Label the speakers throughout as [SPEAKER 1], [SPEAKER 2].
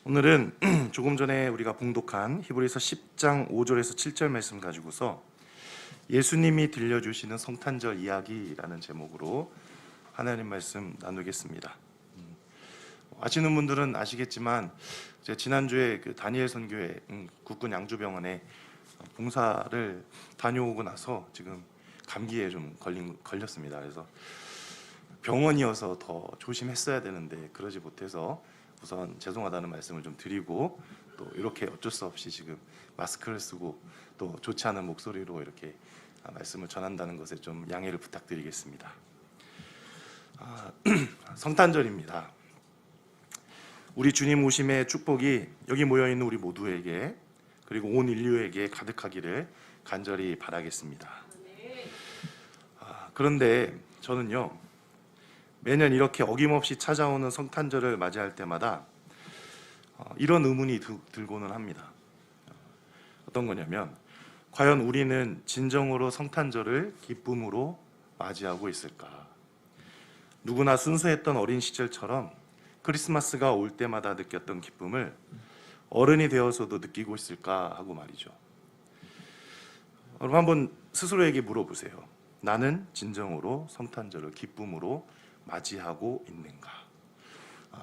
[SPEAKER 1] 오늘은 조금 전에 우리가 봉독한 히브리서 10장 5절에서 7절 말씀 가지고서 예수님이 들려주시는 성탄절 이야기라는 제목으로 하나님 말씀 나누겠습니다. 아시는 분들은 아시겠지만 제가 지난주에 그 다니엘 선교회 국군 양주병원에 봉사를 다녀오고 나서 지금 감기에 좀 걸렸습니다. 그래서 병원이어서 더 조심했어야 되는데 그러지 못해서 우선 죄송하다는 말씀을 좀 드리고, 또 이렇게 어쩔 수 없이 지금 마스크를 쓰고 또 좋지 않은 목소리로 이렇게 말씀을 전한다는 것에 좀 양해를 부탁드리겠습니다. 성탄절입니다. 우리 주님 오심의 축복이 여기 모여있는 우리 모두에게, 그리고 온 인류에게 가득하기를 간절히 바라겠습니다. 그런데 저는요, 매년 이렇게 어김없이 찾아오는 성탄절을 맞이할 때마다 이런 의문이 들고는 합니다. 어떤 거냐면, 과연 우리는 진정으로 성탄절을 기쁨으로 맞이하고 있을까? 누구나 순수했던 어린 시절처럼 크리스마스가 올 때마다 느꼈던 기쁨을 어른이 되어서도 느끼고 있을까 하고 말이죠. 여러분, 한번 스스로에게 물어보세요. 나는 진정으로 성탄절을 기쁨으로 맞이하고 있는가?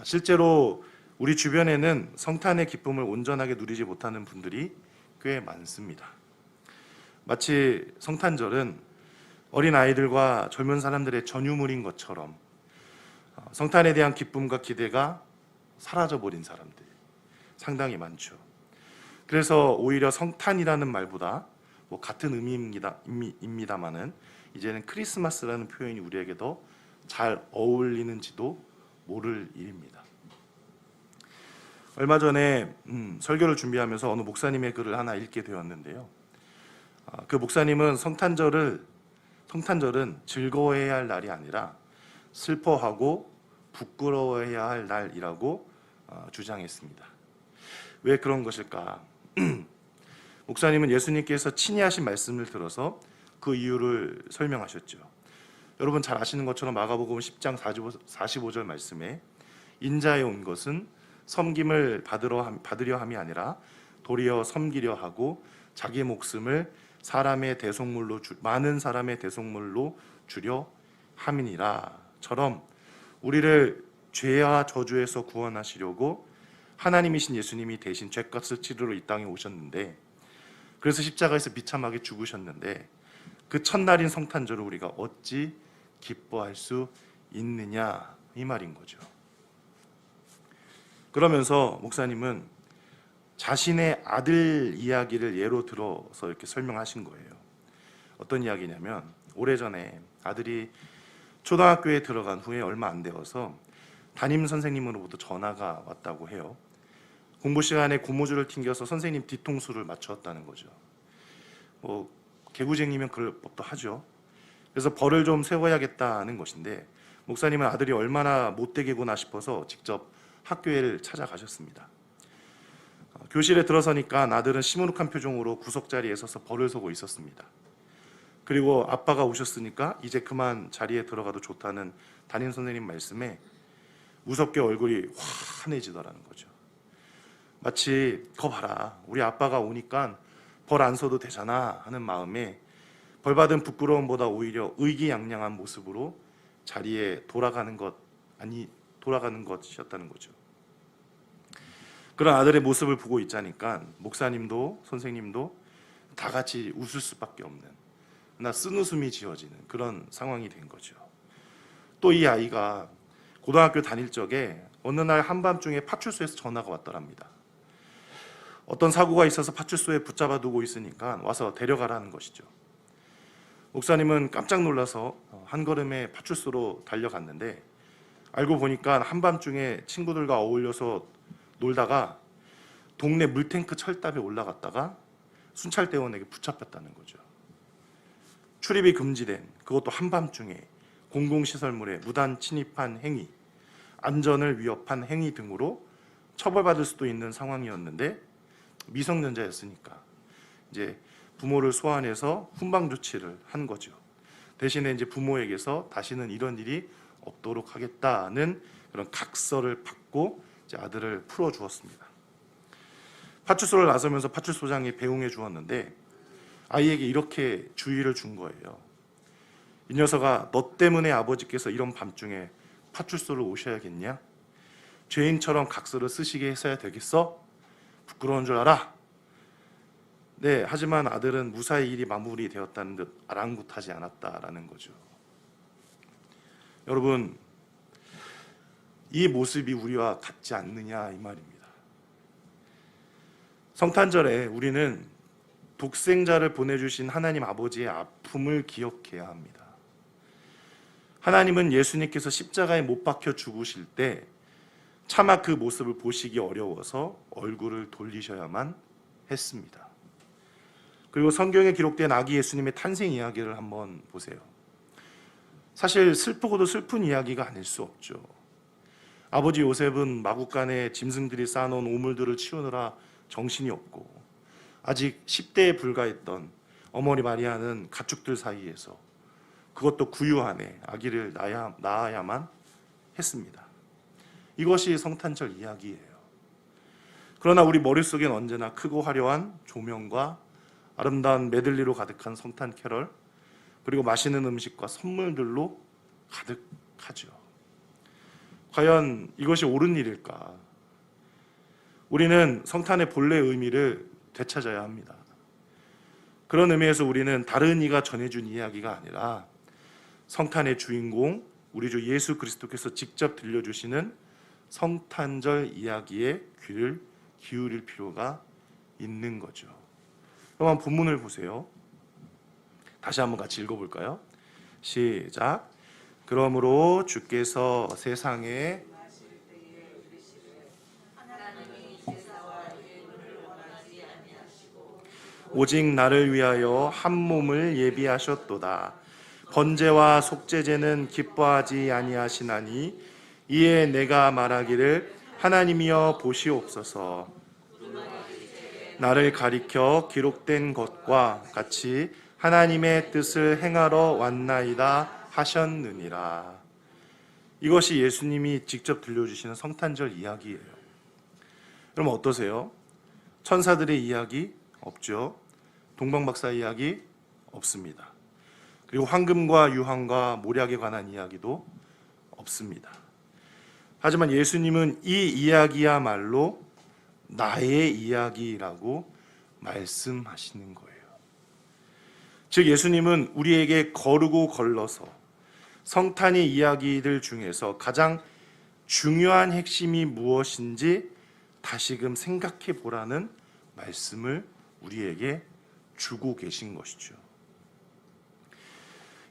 [SPEAKER 1] 실제로 우리 주변에는 성탄의 기쁨을 온전하게 누리지 못하는 분들이 꽤 많습니다. 마치 성탄절은 어린 아이들과 젊은 사람들의 전유물인 것처럼 성탄에 대한 기쁨과 기대가 사라져버린 사람들 상당히 많죠. 그래서 오히려 성탄이라는 말보다 같은 의미입니다만은 이제는 크리스마스라는 표현이 우리에게 더 잘 어울리는지도 모를 일입니다. 얼마 전에 설교를 준비하면서 어느 목사님의 글을 하나 읽게 되었는데요. 그 목사님은 성탄절은 즐거워해야 할 날이 아니라 슬퍼하고 부끄러워해야 할 날이라고 주장했습니다. 왜 그런 것일까? 목사님은 예수님께서 친히 하신 말씀을 들어서 그 이유를 설명하셨죠. 여러분 잘 아시는 것처럼 마가복음 10장 45절 말씀에 인자에 온 것은 섬김을 받으려 함이 아니라 도리어 섬기려 하고 자기 목숨을 많은 사람의 대속물로 주려 함이니라처럼 우리를 죄와 저주에서 구원하시려고 하나님이신 예수님이 대신 죄값을 치르러 이 땅에 오셨는데, 그래서 십자가에서 비참하게 죽으셨는데 그 첫날인 성탄절을 우리가 어찌 기뻐할 수 있느냐, 이 말인 거죠. 그러면서 목사님은 자신의 아들 이야기를 예로 들어서 이렇게 설명하신 거예요. 어떤 이야기냐면, 오래전에 아들이 초등학교에 들어간 후에 얼마 안 되어서 담임 선생님으로부터 전화가 왔다고 해요. 공부 시간에 고무줄을 튕겨서 선생님 뒤통수를 맞췄다는 거죠. 개구쟁이면 그럴 법도 하죠. 그래서 벌을 좀 세워야겠다는 것인데, 목사님은 아들이 얼마나 못되게구나 싶어서 직접 학교를 찾아가셨습니다. 교실에 들어서니까 아들은 시무룩한 표정으로 구석자리에 서서 벌을 서고 있었습니다. 그리고 아빠가 오셨으니까 이제 그만 자리에 들어가도 좋다는 담임 선생님 말씀에 무섭게 얼굴이 환해지더라는 거죠. 마치 거 봐라, 우리 아빠가 오니까 벌 안 써도 되잖아 하는 마음에 벌받은 부끄러움보다 오히려 의기양양한 모습으로 자리에 돌아가는 것이었다는 거죠. 그런 아들의 모습을 보고 있자니까 목사님도 선생님도 다 같이 웃을 수밖에 없는, 쓴웃음이 지어지는 그런 상황이 된 거죠. 또 이 아이가 고등학교 다닐 적에 어느 날 한밤중에 파출소에서 전화가 왔더랍니다. 어떤 사고가 있어서 파출소에 붙잡아 두고 있으니까 와서 데려가라는 것이죠. 목사님은 깜짝 놀라서 한 걸음에 파출소로 달려갔는데, 알고 보니까 한밤중에 친구들과 어울려서 놀다가 동네 물탱크 철답에 올라갔다가 순찰대원에게 붙잡혔다는 거죠. 출입이 금지된, 그것도 한밤중에 공공시설물에 무단 침입한 행위, 안전을 위협한 행위 등으로 처벌받을 수도 있는 상황이었는데, 미성년자였으니까 이제 부모를 소환해서 훈방 조치를 한 거죠. 대신에 이제 부모에게서 다시는 이런 일이 없도록 하겠다는 그런 각서를 받고 이제 아들을 풀어 주었습니다. 파출소를 나서면서 파출소장이 배웅해 주었는데 아이에게 이렇게 주의를 준 거예요. 이 녀석아, 너 때문에 아버지께서 이런 밤중에 파출소를 오셔야겠냐? 죄인처럼 각서를 쓰시게 했어야 되겠어? 부끄러운 줄 알아? 네, 하지만 아들은 무사히 일이 마무리되었다는 듯 아랑곳하지 않았다라는 거죠. 여러분, 이 모습이 우리와 같지 않느냐 이 말입니다. 성탄절에 우리는 독생자를 보내주신 하나님 아버지의 아픔을 기억해야 합니다. 하나님은 예수님께서 십자가에 못 박혀 죽으실 때 차마 그 모습을 보시기 어려워서 얼굴을 돌리셔야만 했습니다. 그리고 성경에 기록된 아기 예수님의 탄생 이야기를 한번 보세요. 사실 슬프고도 슬픈 이야기가 아닐 수 없죠. 아버지 요셉은 마구간에 짐승들이 쌓아놓은 오물들을 치우느라 정신이 없고 아직 10대에 불과했던 어머니 마리아는 가축들 사이에서 그것도 구유한에 아기를 낳아야만 했습니다. 이것이 성탄절 이야기예요. 그러나 우리 머릿속엔 언제나 크고 화려한 조명과 아름다운 메들리로 가득한 성탄 캐럴, 그리고 맛있는 음식과 선물들로 가득하죠. 과연 이것이 옳은 일일까? 우리는 성탄의 본래 의미를 되찾아야 합니다. 그런 의미에서 우리는 다른 이가 전해준 이야기가 아니라 성탄의 주인공 우리 주 예수 그리스도께서 직접 들려주시는 성탄절 이야기에 귀를 기울일 필요가 있는 거죠. 그럼 한번 본문을 보세요. 다시 한번 같이 읽어볼까요? 시작. 그러므로 주께서 세상에 오직 나를 위하여 한 몸을 예비하셨도다. 번제와 속죄제는 기뻐하지 아니하시나니 이에 내가 말하기를 하나님이여 보시옵소서. 나를 가리켜 기록된 것과 같이 하나님의 뜻을 행하러 왔나이다 하셨느니라. 이것이 예수님이 직접 들려주시는 성탄절 이야기예요. 그럼 어떠세요? 천사들의 이야기 없죠. 동방박사 이야기 없습니다. 그리고 황금과 유황과 모략에 관한 이야기도 없습니다. 하지만 예수님은 이 이야기야말로 나의 이야기라고 말씀하시는 거예요. 즉 예수님은 우리에게 거르고 걸러서 성탄의 이야기들 중에서 가장 중요한 핵심이 무엇인지 다시금 생각해 보라는 말씀을 우리에게 주고 계신 것이죠.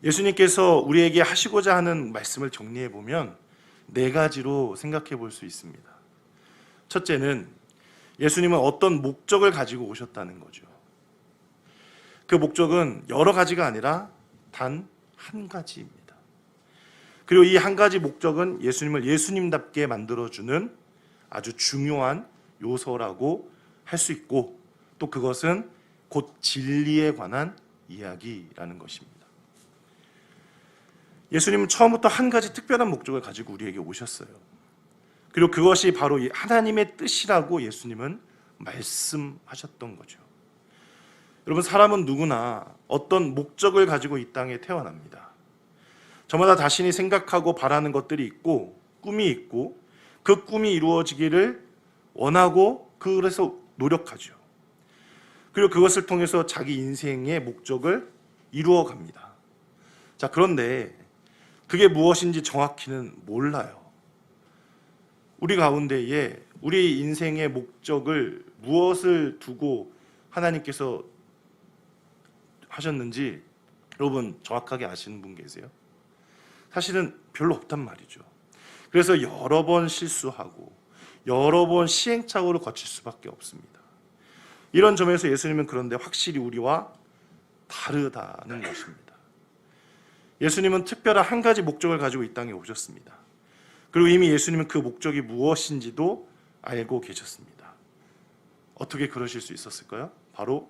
[SPEAKER 1] 예수님께서 우리에게 하시고자 하는 말씀을 정리해 보면 네 가지로 생각해 볼 수 있습니다. 첫째는 예수님은 어떤 목적을 가지고 오셨다는 거죠. 그 목적은 여러 가지가 아니라 단 한 가지입니다. 그리고 이 한 가지 목적은 예수님을 예수님답게 만들어주는 아주 중요한 요소라고 할 수 있고, 또 그것은 곧 진리에 관한 이야기라는 것입니다. 예수님은 처음부터 한 가지 특별한 목적을 가지고 우리에게 오셨어요. 그리고 그것이 바로 이 하나님의 뜻이라고 예수님은 말씀하셨던 거죠. 여러분, 사람은 누구나 어떤 목적을 가지고 이 땅에 태어납니다. 저마다 자신이 생각하고 바라는 것들이 있고 꿈이 있고 그 꿈이 이루어지기를 원하고 그래서 노력하죠. 그리고 그것을 통해서 자기 인생의 목적을 이루어 갑니다. 자, 그런데 그게 무엇인지 정확히는 몰라요. 우리 가운데에 우리 인생의 목적을 무엇을 두고 하나님께서 하셨는지 여러분 정확하게 아시는 분 계세요? 사실은 별로 없단 말이죠. 그래서 여러 번 실수하고 여러 번 시행착오를 거칠 수밖에 없습니다. 이런 점에서 예수님은 그런데 확실히 우리와 다르다는 것입니다. 예수님은 특별한 한 가지 목적을 가지고 이 땅에 오셨습니다. 그리고 이미 예수님은 그 목적이 무엇인지도 알고 계셨습니다. 어떻게 그러실 수 있었을까요? 바로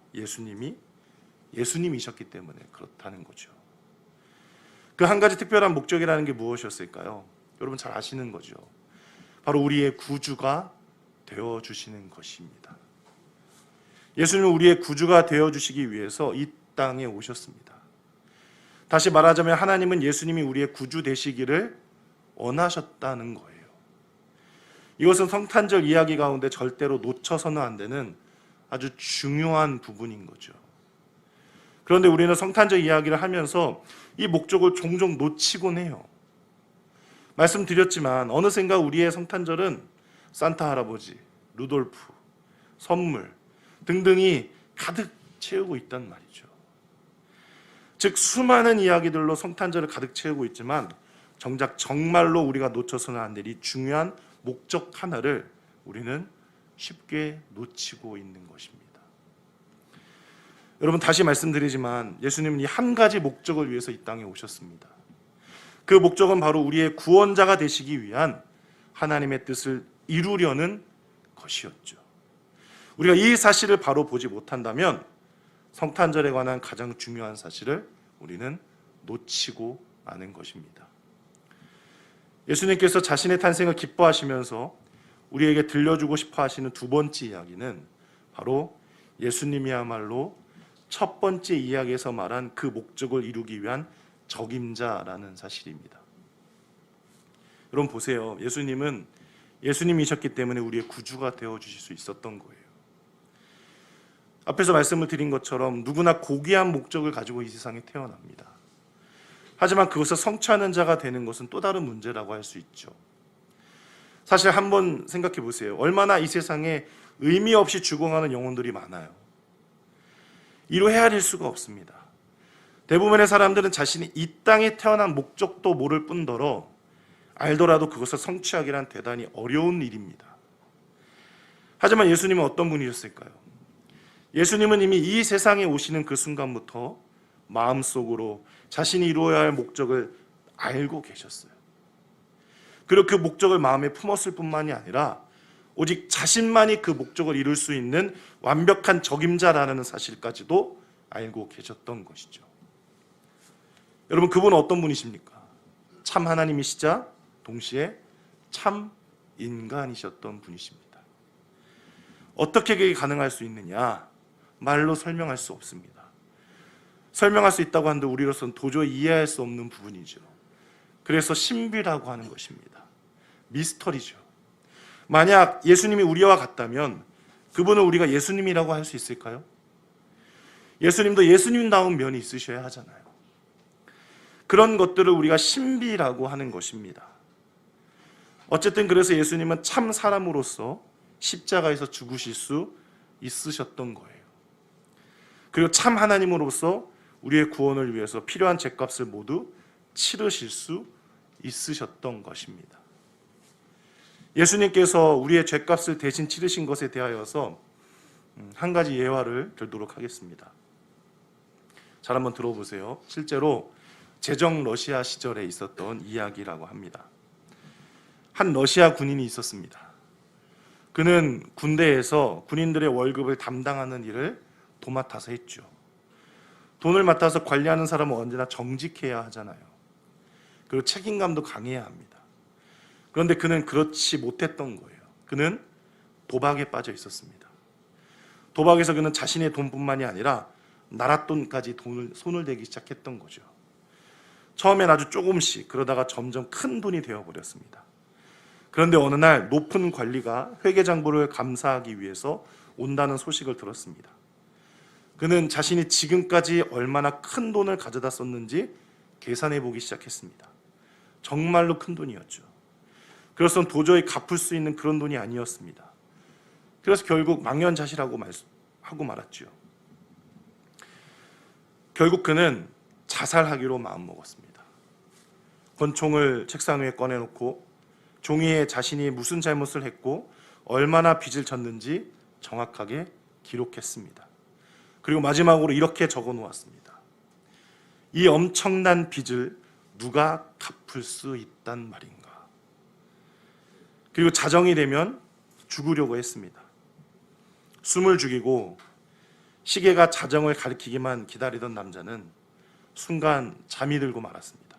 [SPEAKER 1] 예수님이셨기 때문에 그렇다는 거죠. 그 한 가지 특별한 목적이라는 게 무엇이었을까요? 여러분 잘 아시는 거죠. 바로 우리의 구주가 되어주시는 것입니다. 예수님은 우리의 구주가 되어주시기 위해서 이 땅에 오셨습니다. 다시 말하자면 하나님은 예수님이 우리의 구주 되시기를 원하셨다는 거예요. 이것은 성탄절 이야기 가운데 절대로 놓쳐서는 안 되는 아주 중요한 부분인 거죠. 그런데 우리는 성탄절 이야기를 하면서 이 목적을 종종 놓치곤 해요. 말씀드렸지만 어느샌가 우리의 성탄절은 산타 할아버지, 루돌프, 선물 등등이 가득 채우고 있단 말이죠. 즉 수많은 이야기들로 성탄절을 가득 채우고 있지만 정작 정말로 우리가 놓쳐서는 안 될 이 중요한 목적 하나를 우리는 쉽게 놓치고 있는 것입니다. 여러분 다시 말씀드리지만 예수님은 이 한 가지 목적을 위해서 이 땅에 오셨습니다. 그 목적은 바로 우리의 구원자가 되시기 위한 하나님의 뜻을 이루려는 것이었죠. 우리가 이 사실을 바로 보지 못한다면 성탄절에 관한 가장 중요한 사실을 우리는 놓치고 마는 것입니다. 예수님께서 자신의 탄생을 기뻐하시면서 우리에게 들려주고 싶어 하시는 두 번째 이야기는 바로 예수님이야말로 첫 번째 이야기에서 말한 그 목적을 이루기 위한 적임자라는 사실입니다. 여러분 보세요. 예수님은 예수님이셨기 때문에 우리의 구주가 되어주실 수 있었던 거예요. 앞에서 말씀을 드린 것처럼 누구나 고귀한 목적을 가지고 이 세상에 태어납니다. 하지만 그것을 성취하는 자가 되는 것은 또 다른 문제라고 할 수 있죠. 사실 한번 생각해 보세요. 얼마나 이 세상에 의미 없이 죽어가는 영혼들이 많아요. 이로 헤아릴 수가 없습니다. 대부분의 사람들은 자신이 이 땅에 태어난 목적도 모를 뿐더러 알더라도 그것을 성취하기란 대단히 어려운 일입니다. 하지만 예수님은 어떤 분이셨을까요? 예수님은 이미 이 세상에 오시는 그 순간부터 마음속으로 자신이 이루어야 할 목적을 알고 계셨어요. 그리고 그 목적을 마음에 품었을 뿐만이 아니라 오직 자신만이 그 목적을 이룰 수 있는 완벽한 적임자라는 사실까지도 알고 계셨던 것이죠. 여러분 그분은 어떤 분이십니까? 참 하나님이시자 동시에 참 인간이셨던 분이십니다. 어떻게 그게 가능할 수 있느냐? 말로 설명할 수 없습니다. 설명할 수 있다고 하는데 우리로서는 도저히 이해할 수 없는 부분이죠. 그래서 신비라고 하는 것입니다. 미스터리죠. 만약 예수님이 우리와 같다면 그분은 우리가 예수님이라고 할 수 있을까요? 예수님도 예수님다운 면이 있으셔야 하잖아요. 그런 것들을 우리가 신비라고 하는 것입니다. 어쨌든 그래서 예수님은 참 사람으로서 십자가에서 죽으실 수 있으셨던 거예요. 그리고 참 하나님으로서 우리의 구원을 위해서 필요한 죗값을 모두 치르실 수 있으셨던 것입니다. 예수님께서 우리의 죗값을 대신 치르신 것에 대하여서 한 가지 예화를 들도록 하겠습니다. 잘 한번 들어보세요. 실제로 제정 러시아 시절에 있었던 이야기라고 합니다. 한 러시아 군인이 있었습니다. 그는 군대에서 군인들의 월급을 담당하는 일을 도맡아서 했죠. 돈을 맡아서 관리하는 사람은 언제나 정직해야 하잖아요. 그리고 책임감도 강해야 합니다. 그런데 그는 그렇지 못했던 거예요. 그는 도박에 빠져 있었습니다. 도박에서 그는 자신의 돈뿐만이 아니라 나라 돈까지 손을 대기 시작했던 거죠. 처음엔 아주 조금씩, 그러다가 점점 큰 돈이 되어버렸습니다. 그런데 어느 날 높은 관리가 회계장부를 감사하기 위해서 온다는 소식을 들었습니다. 그는 자신이 지금까지 얼마나 큰 돈을 가져다 썼는지 계산해 보기 시작했습니다. 정말로 큰 돈이었죠. 그래서 도저히 갚을 수 있는 그런 돈이 아니었습니다. 그래서 결국 망연자실하고 하고 말았죠. 결국 그는 자살하기로 마음먹었습니다. 권총을 책상 위에 꺼내놓고 종이에 자신이 무슨 잘못을 했고 얼마나 빚을 졌는지 정확하게 기록했습니다. 그리고 마지막으로 이렇게 적어 놓았습니다. 이 엄청난 빚을 누가 갚을 수 있단 말인가? 그리고 자정이 되면 죽으려고 했습니다. 숨을 죽이고 시계가 자정을 가리키기만 기다리던 남자는 순간 잠이 들고 말았습니다.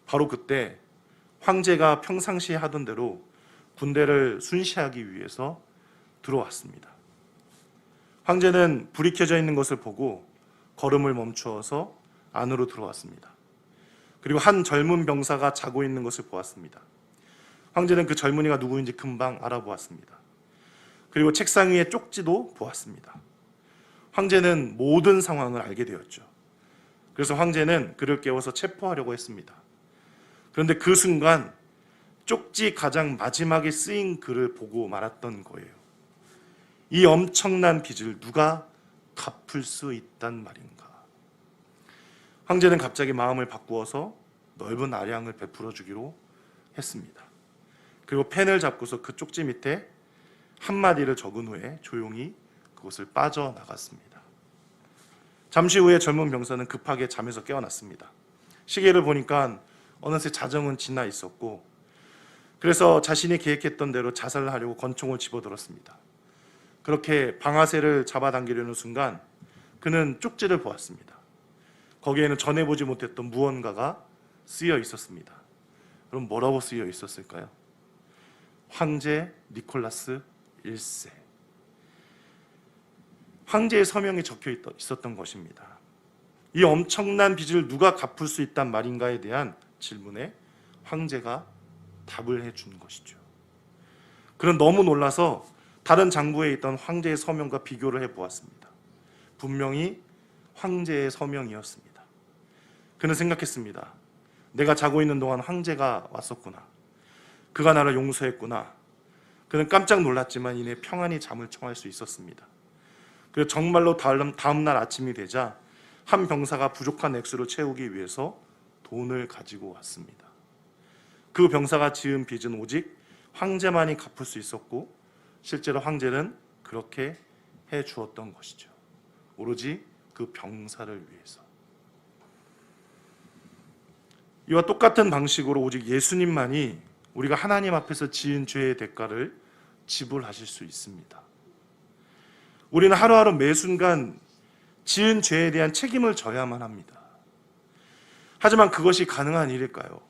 [SPEAKER 1] 바로 그때 황제가 평상시에 하던 대로 군대를 순시하기 위해서 들어왔습니다. 황제는 불이 켜져 있는 것을 보고 걸음을 멈추어서 안으로 들어왔습니다. 그리고 한 젊은 병사가 자고 있는 것을 보았습니다. 황제는 그 젊은이가 누구인지 금방 알아보았습니다. 그리고 책상 위에 쪽지도 보았습니다. 황제는 모든 상황을 알게 되었죠. 그래서 황제는 그를 깨워서 체포하려고 했습니다. 그런데 그 순간 쪽지 가장 마지막에 쓰인 글을 보고 말았던 거예요. 이 엄청난 빚을 누가 갚을 수 있단 말인가? 황제는 갑자기 마음을 바꾸어서 넓은 아량을 베풀어 주기로 했습니다. 그리고 펜을 잡고서 그 쪽지 밑에 한마디를 적은 후에 조용히 그곳을 빠져나갔습니다. 잠시 후에 젊은 병사는 급하게 잠에서 깨어났습니다. 시계를 보니까 어느새 자정은 지나 있었고, 그래서 자신이 계획했던 대로 자살을 하려고 권총을 집어들었습니다. 그렇게 방아쇠를 잡아당기려는 순간 그는 쪽지를 보았습니다. 거기에는 전해보지 못했던 무언가가 쓰여 있었습니다. 그럼 뭐라고 쓰여 있었을까요? 황제 니콜라스 1세. 황제의 서명이 적혀 있었던 것입니다. 이 엄청난 빚을 누가 갚을 수 있단 말인가에 대한 질문에 황제가 답을 해준 것이죠. 그는 너무 놀라서 다른 장부에 있던 황제의 서명과 비교를 해보았습니다. 분명히 황제의 서명이었습니다. 그는 생각했습니다. 내가 자고 있는 동안 황제가 왔었구나. 그가 나를 용서했구나. 그는 깜짝 놀랐지만 이내 평안히 잠을 청할 수 있었습니다. 그래서 정말로 다음 날 아침이 되자 한 병사가 부족한 액수를 채우기 위해서 돈을 가지고 왔습니다. 그 병사가 지은 빚은 오직 황제만이 갚을 수 있었고, 실제로 황제는 그렇게 해 주었던 것이죠. 오로지 그 병사를 위해서. 이와 똑같은 방식으로 오직 예수님만이 우리가 하나님 앞에서 지은 죄의 대가를 지불하실 수 있습니다. 우리는 하루하루 매 순간 지은 죄에 대한 책임을 져야만 합니다. 하지만 그것이 가능한 일일까요?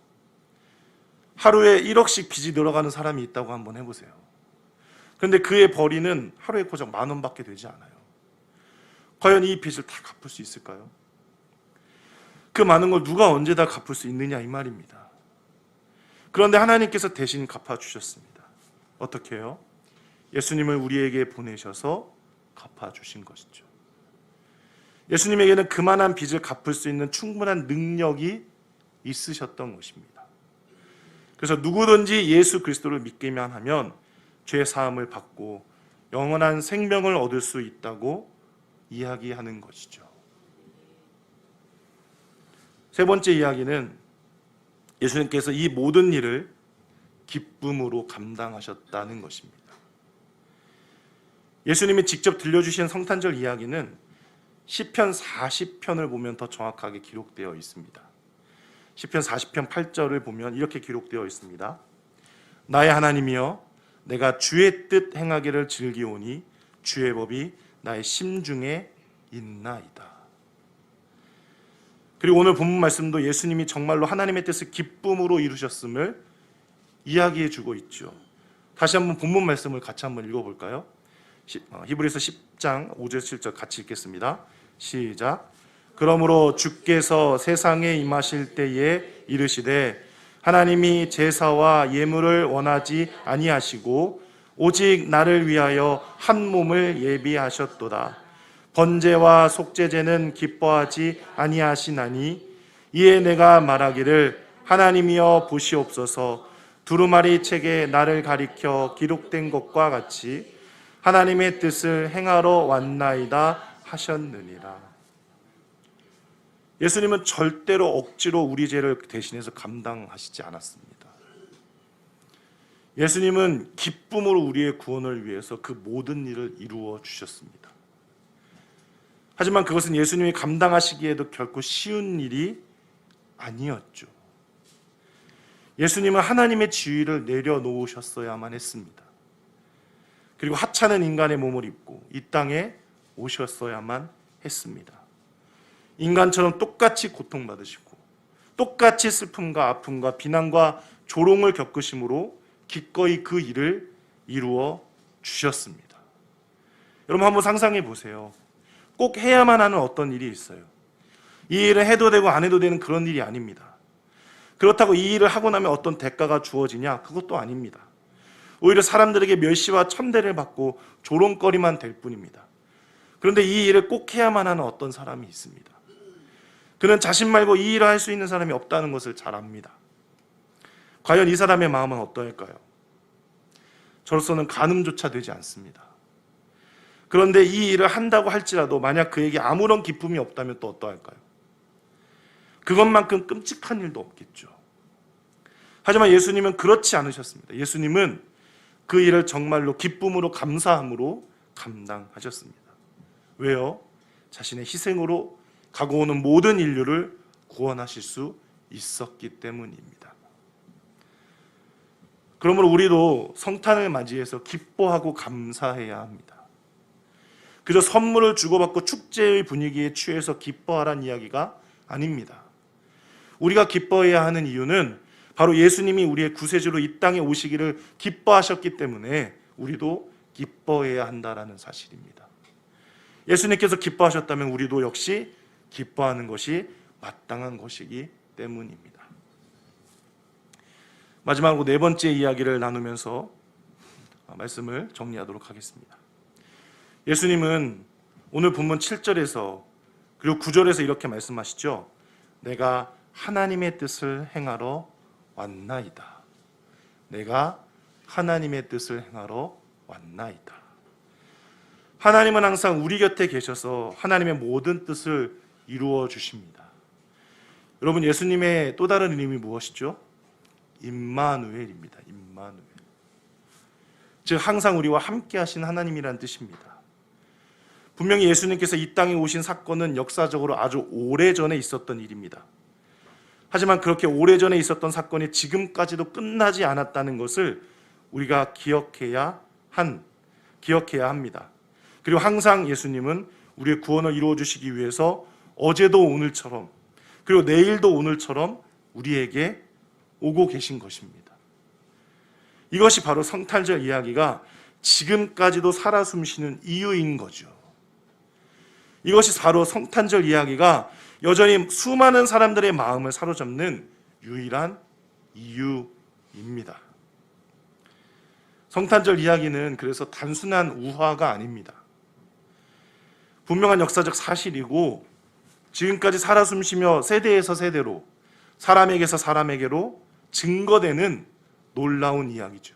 [SPEAKER 1] 하루에 1억씩 빚이 늘어가는 사람이 있다고 한번 해보세요. 그런데 그의 벌이는 하루에 고작 10,000원밖에 되지 않아요. 과연 이 빚을 다 갚을 수 있을까요? 그 많은 걸 누가 언제 다 갚을 수 있느냐 이 말입니다. 그런데 하나님께서 대신 갚아주셨습니다. 어떻게 해요? 예수님을 우리에게 보내셔서 갚아주신 것이죠. 예수님에게는 그만한 빚을 갚을 수 있는 충분한 능력이 있으셨던 것입니다. 그래서 누구든지 예수 그리스도를 믿기만 하면 죄 사함을 받고 영원한 생명을 얻을 수 있다고 이야기하는 것이죠. 세 번째 이야기는 예수님께서 이 모든 일을 기쁨으로 감당하셨다는 것입니다. 예수님이 직접 들려주신 성탄절 이야기는 시편 40편을 보면 더 정확하게 기록되어 있습니다. 시편 40편 8절을 보면 이렇게 기록되어 있습니다. 나의 하나님이여, 내가 주의 뜻 행하기를 즐기오니 주의 법이 나의 심중에 있나이다. 그리고 오늘 본문 말씀도 예수님이 정말로 하나님의 뜻을 기쁨으로 이루셨음을 이야기해 주고 있죠. 다시 한번 본문 말씀을 같이 한번 읽어볼까요? 히브리서 10장 5절 7절 같이 읽겠습니다. 시작. 그러므로 주께서 세상에 임하실 때에 이르시되 하나님이 제사와 예물을 원하지 아니하시고 오직 나를 위하여 한 몸을 예비하셨도다. 번제와 속죄제는 기뻐하지 아니하시나니 이에 내가 말하기를 하나님이여 보시옵소서. 두루마리 책에 나를 가리켜 기록된 것과 같이 하나님의 뜻을 행하러 왔나이다 하셨느니라. 예수님은 절대로 억지로 우리 죄를 대신해서 감당하시지 않았습니다. 예수님은 기쁨으로 우리의 구원을 위해서 그 모든 일을 이루어 주셨습니다. 하지만 그것은 예수님이 감당하시기에도 결코 쉬운 일이 아니었죠. 예수님은 하나님의 지위를 내려놓으셨어야만 했습니다. 그리고 하찮은 인간의 몸을 입고 이 땅에 오셨어야만 했습니다. 인간처럼 똑같이 고통받으시고 똑같이 슬픔과 아픔과 비난과 조롱을 겪으심으로 기꺼이 그 일을 이루어 주셨습니다. 여러분 한번 상상해 보세요. 꼭 해야만 하는 어떤 일이 있어요. 이 일을 해도 되고 안 해도 되는 그런 일이 아닙니다. 그렇다고 이 일을 하고 나면 어떤 대가가 주어지냐? 그것도 아닙니다. 오히려 사람들에게 멸시와 천대를 받고 조롱거리만 될 뿐입니다. 그런데 이 일을 꼭 해야만 하는 어떤 사람이 있습니다. 그는 자신 말고 이 일을 할 수 있는 사람이 없다는 것을 잘 압니다. 과연 이 사람의 마음은 어떠할까요? 저로서는 가늠조차 되지 않습니다. 그런데 이 일을 한다고 할지라도 만약 그에게 아무런 기쁨이 없다면 또 어떠할까요? 그것만큼 끔찍한 일도 없겠죠. 하지만 예수님은 그렇지 않으셨습니다. 예수님은 그 일을 정말로 기쁨으로 감사함으로 감당하셨습니다. 왜요? 자신의 희생으로 가고 오는 모든 인류를 구원하실 수 있었기 때문입니다. 그러므로 우리도 성탄을 맞이해서 기뻐하고 감사해야 합니다. 그저 선물을 주고받고 축제의 분위기에 취해서 기뻐하라는 이야기가 아닙니다. 우리가 기뻐해야 하는 이유는 바로 예수님이 우리의 구세주로 이 땅에 오시기를 기뻐하셨기 때문에 우리도 기뻐해야 한다는 사실입니다. 예수님께서 기뻐하셨다면 우리도 역시 기뻐하는 것이 마땅한 것이기 때문입니다. 마지막으로 네 번째 이야기를 나누면서 말씀을 정리하도록 하겠습니다. 예수님은 오늘 본문 7절에서 그리고 9절에서 이렇게 말씀하시죠. 내가 하나님의 뜻을 행하러 왔나이다. 내가 하나님의 뜻을 행하러 왔나이다. 하나님은 항상 우리 곁에 계셔서 하나님의 모든 뜻을 이루어 주십니다. 여러분, 예수님의 또 다른 이름이 무엇이죠? 임마누엘입니다. 임마누엘. 즉 항상 우리와 함께 하신 하나님이라는 뜻입니다. 분명히 예수님께서 이 땅에 오신 사건은 역사적으로 아주 오래전에 있었던 일입니다. 하지만 그렇게 오래전에 있었던 사건이 지금까지도 끝나지 않았다는 것을 우리가 기억해야 합니다. 그리고 항상 예수님은 우리의 구원을 이루어 주시기 위해서 어제도 오늘처럼 그리고 내일도 오늘처럼 우리에게 오고 계신 것입니다. 이것이 바로 성탄절 이야기가 지금까지도 살아 숨쉬는 이유인 거죠. 이것이 바로 성탄절 이야기가 여전히 수많은 사람들의 마음을 사로잡는 유일한 이유입니다. 성탄절 이야기는 그래서 단순한 우화가 아닙니다. 분명한 역사적 사실이고 지금까지 살아 숨쉬며 세대에서 세대로 사람에게서 사람에게로 증거되는 놀라운 이야기죠.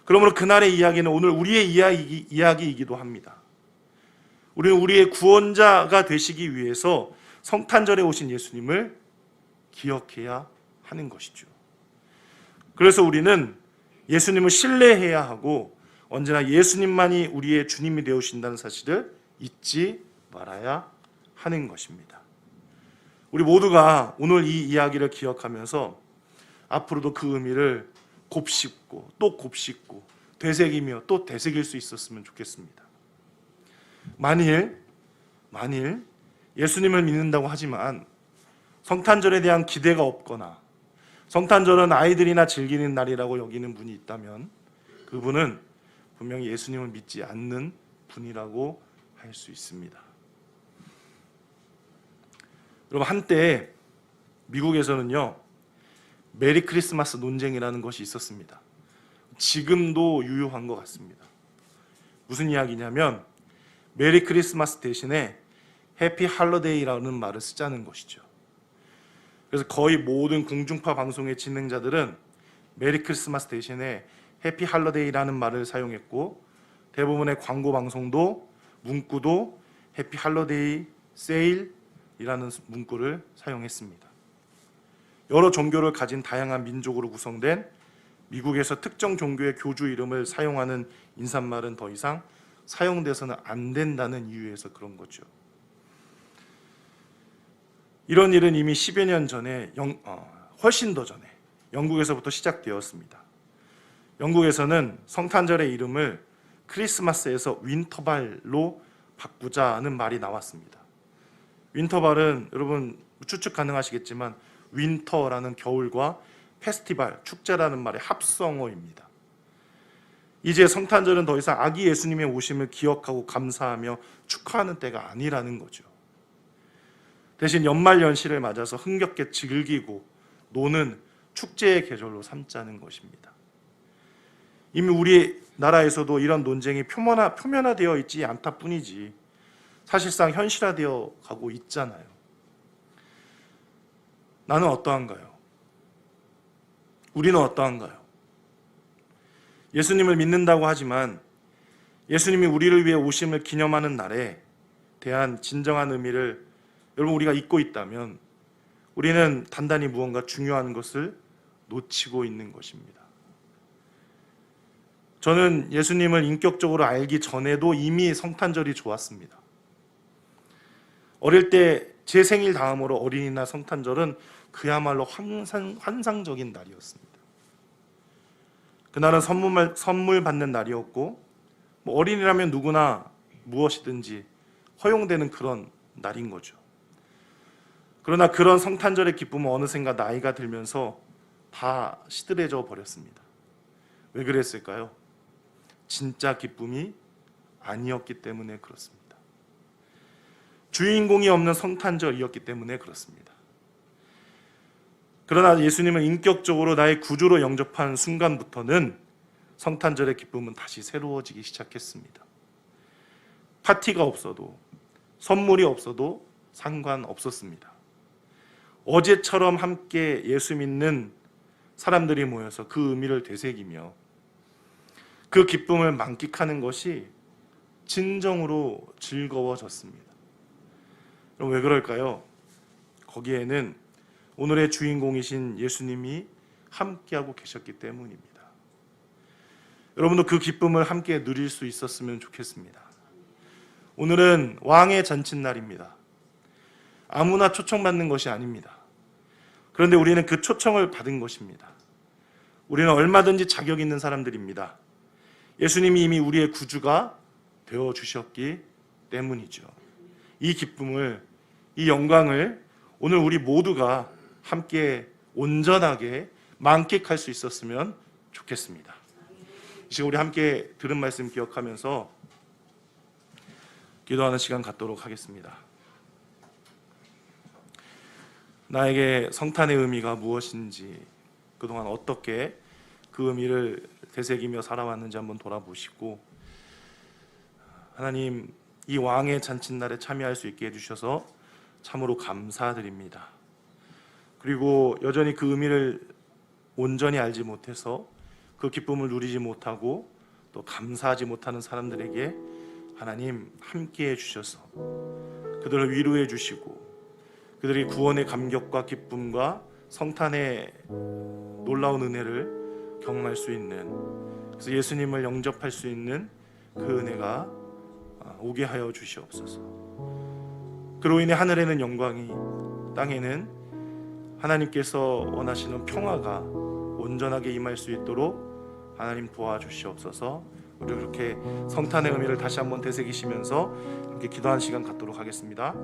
[SPEAKER 1] 그러므로 그날의 이야기는 오늘 우리의 이야기이기도 합니다. 우리는 우리의 구원자가 되시기 위해서 성탄절에 오신 예수님을 기억해야 하는 것이죠. 그래서 우리는 예수님을 신뢰해야 하고 언제나 예수님만이 우리의 주님이 되어주신다는 사실을 잊지 말아야 하는 것입니다. 우리 모두가 오늘 이 이야기를 기억하면서 앞으로도 그 의미를 곱씹고 또 곱씹고 되새기며 또 되새길 수 있었으면 좋겠습니다. 만일 예수님을 믿는다고 하지만 성탄절에 대한 기대가 없거나 성탄절은 아이들이나 즐기는 날이라고 여기는 분이 있다면 그분은 분명히 예수님을 믿지 않는 분이라고 할 수 있습니다. 여러분, 한때 미국에서는요 메리 크리스마스 논쟁이라는 것이 있었습니다. 지금도 유효한 것 같습니다. 무슨 이야기냐면 메리 크리스마스 대신에 해피 할러데이라는 말을 쓰자는 것이죠. 그래서 거의 모든 공중파 방송의 진행자들은 메리 크리스마스 대신에 해피 할러데이라는 말을 사용했고 대부분의 광고 방송도 문구도 해피 할러데이 세일이라는 문구를 사용했습니다. 여러 종교를 가진 다양한 민족으로 구성된 미국에서 특정 종교의 교주 이름을 사용하는 인사말은 더 이상 사용돼서는 안 된다는 이유에서 그런 거죠. 이런 일은 이미 10여 년 전에 훨씬 더 전에 영국에서부터 시작되었습니다. 영국에서는 성탄절의 이름을 크리스마스에서 윈터발로 바꾸자는 말이 나왔습니다. 윈터발은 여러분 추측 가능하시겠지만 윈터라는 겨울과 페스티벌, 축제라는 말의 합성어입니다. 이제 성탄절은 더 이상 아기 예수님의 오심을 기억하고 감사하며 축하하는 때가 아니라는 거죠. 대신 연말 연시를 맞아서 흥겹게 즐기고 노는 축제의 계절로 삼자는 것입니다. 이미 우리 나라에서도 이런 논쟁이 표면화되어 있지 않다 뿐이지 사실상 현실화되어 가고 있잖아요. 나는 어떠한가요? 우리는 어떠한가요? 예수님을 믿는다고 하지만 예수님이 우리를 위해 오심을 기념하는 날에 대한 진정한 의미를 여러분 우리가 잊고 있다면 우리는 단단히 무언가 중요한 것을 놓치고 있는 것입니다. 저는 예수님을 인격적으로 알기 전에도 이미 성탄절이 좋았습니다. 어릴 때 제 생일 다음으로 어린이날 성탄절은 그야말로 환상적인 날이었습니다. 그날은 선물 받는 날이었고 어린이라면 누구나 무엇이든지 허용되는 그런 날인 거죠. 그러나 그런 성탄절의 기쁨은 어느샌가 나이가 들면서 다 시들해져 버렸습니다. 왜 그랬을까요? 진짜 기쁨이 아니었기 때문에 그렇습니다. 주인공이 없는 성탄절이었기 때문에 그렇습니다. 그러나 예수님을 인격적으로 나의 구주로 영접한 순간부터는 성탄절의 기쁨은 다시 새로워지기 시작했습니다. 파티가 없어도 선물이 없어도 상관없었습니다. 어제처럼 함께 예수 믿는 사람들이 모여서 그 의미를 되새기며 그 기쁨을 만끽하는 것이 진정으로 즐거워졌습니다. 그럼 왜 그럴까요? 거기에는 오늘의 주인공이신 예수님이 함께하고 계셨기 때문입니다. 여러분도 그 기쁨을 함께 누릴 수 있었으면 좋겠습니다. 오늘은 왕의 잔칫날입니다. 아무나 초청받는 것이 아닙니다. 그런데 우리는 그 초청을 받은 것입니다. 우리는 얼마든지 자격 있는 사람들입니다. 예수님이 이미 우리의 구주가 되어주셨기 때문이죠. 이 기쁨을, 이 영광을 오늘 우리 모두가 함께 온전하게 만끽할 수 있었으면 좋겠습니다. 지금 우리 함께 들은 말씀 기억하면서 기도하는 시간 갖도록 하겠습니다. 나에게 성탄의 의미가 무엇인지, 그동안 어떻게 그 의미를 되새기며 살아왔는지 한번 돌아보시고, 하나님, 이 왕의 잔칫날에 참여할 수 있게 해주셔서 참으로 감사드립니다. 그리고 여전히 그 의미를 온전히 알지 못해서 그 기쁨을 누리지 못하고 또 감사하지 못하는 사람들에게 하나님 함께 해주셔서 그들을 위로해 주시고 그들이 구원의 감격과 기쁨과 성탄의 놀라운 은혜를 경험할 수 있는, 그래서 예수님을 영접할 수 있는 그 은혜가 오게 하여 주시옵소서. 그로 인해 하늘에는 영광이, 땅에는 하나님께서 원하시는 평화가 온전하게 임할 수 있도록 하나님 도와주시옵소서. 우리 그렇게 성탄의 의미를 다시 한번 되새기시면서 함께 기도하는 시간 갖도록 하겠습니다.